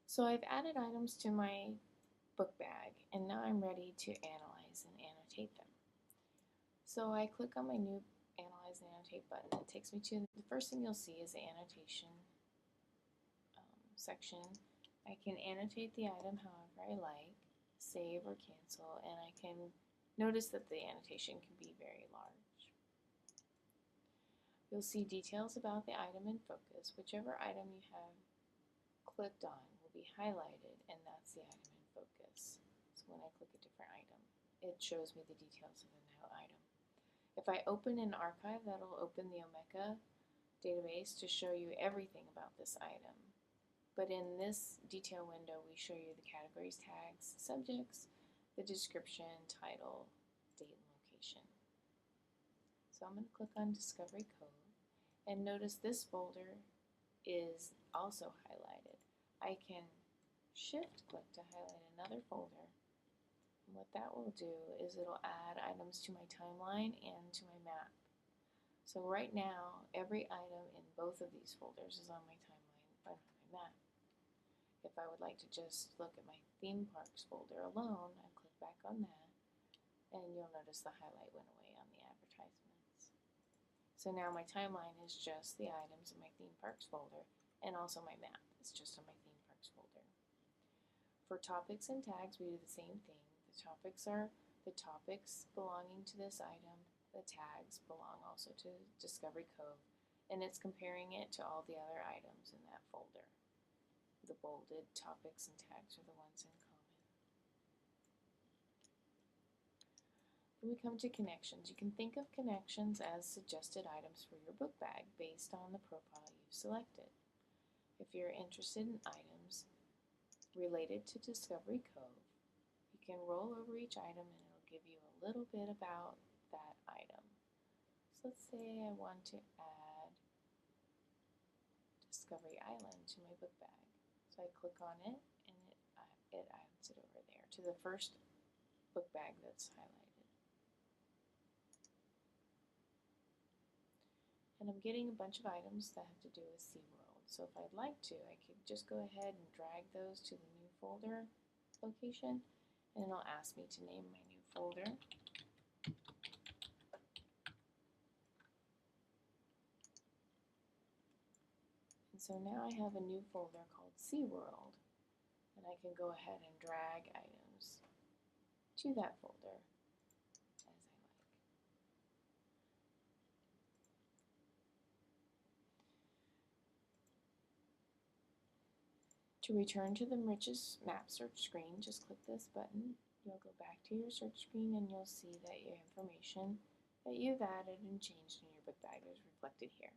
So I've added items to my book bag, and now I'm ready to analyze and annotate them. So I click on my new Analyze and Annotate button. It takes me to the first thing you'll see is the annotation section. I can annotate the item however I like, save or cancel, and I can notice that the annotation can be very large. You'll see details about the item in focus. Whichever item you have clicked on will be highlighted, and that's the item in focus. So when I click a different item, it shows me the details of the new item. If I open an archive, that'll open the Omeka database to show you everything about this item. But in this detail window, we show you the categories, tags, subjects, the description, title, date, and location. So I'm going to click on Discovery Code, and notice this folder is also highlighted. I can shift click to highlight another folder, and what that will do is it'll add items to my timeline and to my map. So right now, every item in both of these folders is on my timeline or on my map. If I would like to just look at my theme parks folder alone, I click back on that, and you'll notice the highlight went away on the advertisements. So now my timeline is just the items in my theme parks folder, and also my map is just on my theme parks folder. For topics and tags, we do the same thing. The topics are the topics belonging to this item. The tags belong also to Discovery Cove, and it's comparing it to all the other items in that folder. The bolded topics and tags are the ones in common. Then we come to connections. You can think of connections as suggested items for your book bag based on the profile you've selected. If you're interested in items related to Discovery Cove, you can roll over each item and it'll give you a little bit about that item. So let's say I want to add Discovery Island to my book bag. So I click on it, and it adds it over there to the first book bag that's highlighted. And I'm getting a bunch of items that have to do with SeaWorld. So if I'd like to, I could just go ahead and drag those to the new folder location, and it'll ask me to name my new folder. And so now I have a new folder called SeaWorld, and I can go ahead and drag items to that folder as I like. To return to the richest map search screen, just click this button. You'll go back to your search screen and you'll see that your information that you've added and changed in your book bag is reflected here.